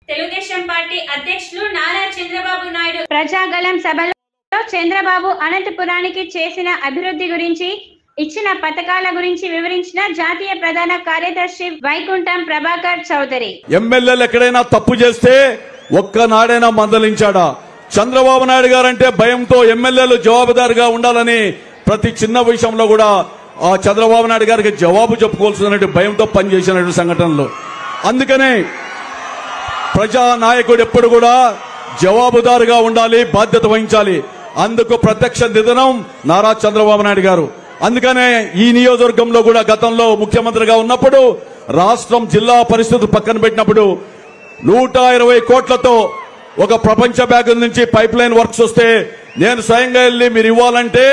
Telugu Desam party అధ్యక్షులు నారా చంద్రబాబు నాయుడు ప్రజాగళం సభలో చంద్రబాబు అనంతపురానికి చేసిన అభివృద్ధి గురించి ఇచ్చిన పథకాల గురించి వివరించిన జాతీయ ప్రధాన కార్యదర్శి వైకుంఠం ప్రభాకర్ చౌదరి. ఎమ్మెల్యేలు ఎక్కడైనా తప్పు చేస్తే ఒక్కనాడైనా మందలించాడా? చంద్రబాబు నాయుడు గారంటే భయంతో ఎమ్మెల్యేలు జవాబుదారుగా ఉండాలని ప్రతి చిన్న విషయంలో కూడా ఆ చంద్రబాబు నాయుడు గారికి జవాబు చెప్పుకోవాల్సిన భయంతో పనిచేసిన సంఘటనలు. అందుకనే ప్రజా నాయకుడు ఎప్పుడు కూడా జవాబుదారుగా ఉండాలి, బాధ్యత వహించాలి. అందుకు ప్రత్యక్ష నిదనం నారా చంద్రబాబు నాయుడు గారు. అందుకనే ఈ నియోజకవర్గంలో కూడా గతంలో ముఖ్యమంత్రిగా ఉన్నప్పుడు రాష్ట్రం జిల్లా పరిస్థితులు పక్కన పెట్టినప్పుడు 120 కోట్లతో ఒక ప్రపంచ బ్యాంకు నుంచి పైప్ లైన్ వర్క్స్ వస్తే నేను స్వయంగా వెళ్లి మీరు ఇవ్వాలంటే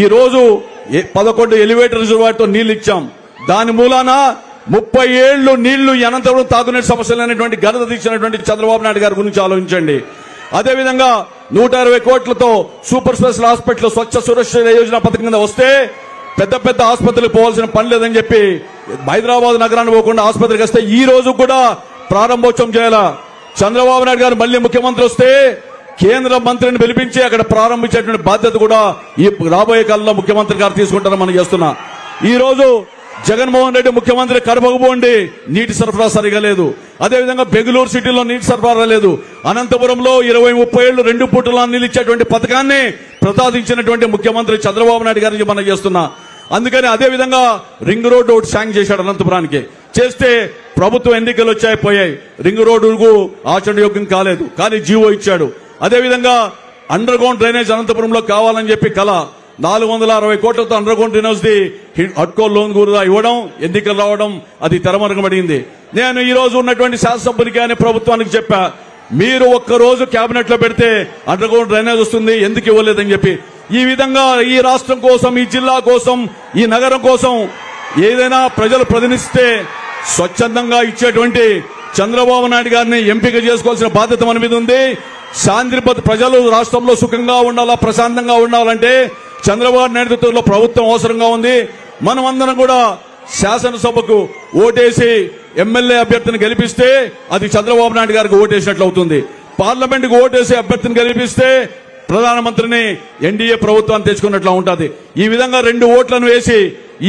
ఈ రోజు 11 ఎలివేటర్ రిజర్వాయర్తో నీళ్లు ఇచ్చాం. దాని మూలాన 30 ఏళ్లు నీళ్లు అనంతపురం తాగునీటి సమస్యలైనటువంటి ఘనత తీసినటువంటి చంద్రబాబు నాయుడు గారి గురించి ఆలోచించండి. అదేవిధంగా 120 కోట్లతో సూపర్ స్పెషల్ హాస్పిటల్ స్వచ్ఛ సురక్ష యోజన పథకం కింద వస్తే పెద్ద పెద్ద ఆసుపత్రికి పోవాల్సిన పని లేదని చెప్పి హైదరాబాద్ నగరాన్ని పోకుండా ఆసుపత్రికి వస్తే ఈ రోజు కూడా ప్రారంభోత్సవం చేయాలా? చంద్రబాబు నాయుడు గారు మళ్లీ ముఖ్యమంత్రి వస్తే కేంద్ర మంత్రిని పిలిపించి అక్కడ ప్రారంభించేటువంటి బాధ్యత కూడా ఈ రాబోయే కాలంలో ముఖ్యమంత్రి గారు తీసుకుంటారని మనం చేస్తున్నా. ఈ రోజు జగన్మోహన్ రెడ్డి ముఖ్యమంత్రి కరబగబోండి నీటి సరఫరా సరిగా లేదు. అదేవిధంగా బెంగళూరు సిటీలో నీటి సరఫరా లేదు. అనంతపురంలో 20-30 ఏళ్లు 2 పూటల నీళ్ళు ఇచ్చేటువంటి పథకాన్ని ప్రసాదించినటువంటి ముఖ్యమంత్రి చంద్రబాబు నాయుడు గారిని మనం చేస్తున్నా. అందుకని అదేవిధంగా రింగ్ రోడ్డు ఒకటి శాంక్షన్ చేశాడు అనంతపురానికి. చేస్తే ప్రభుత్వం ఎన్నికలు వచ్చాయి పోయాయి, రింగ్ రోడ్డుకు ఆచరణయోగ్యం కాలేదు, కానీ జీవో ఇచ్చాడు. అదేవిధంగా అండర్ గ్రౌండ్ డ్రైనేజ్ అనంతపురంలో కావాలని చెప్పి కళ 460 కోట్లతో అండర్ గ్రౌండ్ డ్రైనేజ్ ది హడ్కో లోన్ కూడా ఇవ్వడం, ఎన్నికలు రావడం అది తెరమరుగబడింది. నేను ఈ రోజు ఉన్నటువంటి శాసనసభ్యునికి కానీ ప్రభుత్వానికి చెప్పా, మీరు ఒక్కరోజు కేబినెట్ లో పెడితే అండర్ గ్రౌండ్ డ్రైనేజ్ వస్తుంది, ఎందుకు ఇవ్వలేదని చెప్పి. ఈ విధంగా ఈ రాష్ట్రం కోసం, ఈ జిల్లా కోసం, ఈ నగరం కోసం ఏదైనా ప్రజలు ప్రతినిధిస్తే స్వచ్ఛందంగా ఇచ్చేటువంటి చంద్రబాబు నాయుడు గారిని ఎంపిక చేసుకోవాల్సిన బాధ్యత మన మీద ఉంది. శాంతి ప్రజలు రాష్ట్రంలో సుఖంగా ఉండాలా, ప్రశాంతంగా ఉండాలంటే చంద్రబాబు నేతృత్వంలో ప్రభుత్వం అవసరంగా ఉంది. మనం అందరం కూడా శాసనసభకు ఓటేసి ఎమ్మెల్యే అభ్యర్థిని గెలిపిస్తే అది చంద్రబాబు నాయుడు గారికి ఓటేసినట్లు అవుతుంది. పార్లమెంటుకు ఓటేసి అభ్యర్థిని గెలిపిస్తే ప్రధానమంత్రిని ఎన్డీఏ ప్రభుత్వాన్ని తెచ్చుకున్నట్లు ఉంటుంది. ఈ విధంగా 2 ఓట్లను వేసి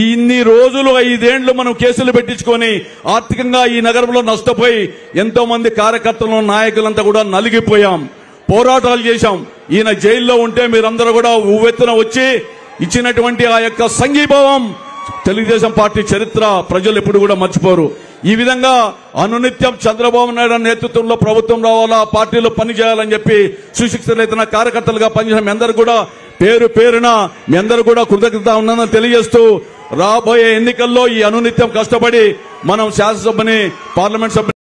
ఇన్ని రోజులు 5 ఏళ్లు మనం కేసులు పెట్టించుకొని ఆర్థికంగా ఈ నగరంలో నష్టపోయి ఎంతో మంది కార్యకర్తలు, నాయకులంతా కూడా నలిగిపోయాం, పోరాటాలు చేశాం. ఈయన జైల్లో ఉంటే మీరందరూ కూడా ఉవ్వెత్తున వచ్చి ఇచ్చినటువంటి ఆ యొక్క సంఘీభావం తెలుగుదేశం పార్టీ చరిత్ర ప్రజలు ఎప్పుడు కూడా మర్చిపోరు. ఈ విధంగా అనునిత్యం చంద్రబాబు నాయుడు నేతృత్వంలో ప్రభుత్వం రావాలా, పార్టీలో పనిచేయాలని చెప్పి సుశిక్షితులైన కార్యకర్తలుగా పనిచేసిన మీ అందరూ కూడా పేరు పేరున మీ అందరూ కూడా కృతజ్ఞత ఉన్నదని తెలియజేస్తూ రాబోయే ఎన్నికల్లో ఈ అనునిత్యం కష్టపడి మనం శాసనసభని, పార్లమెంట్ సభ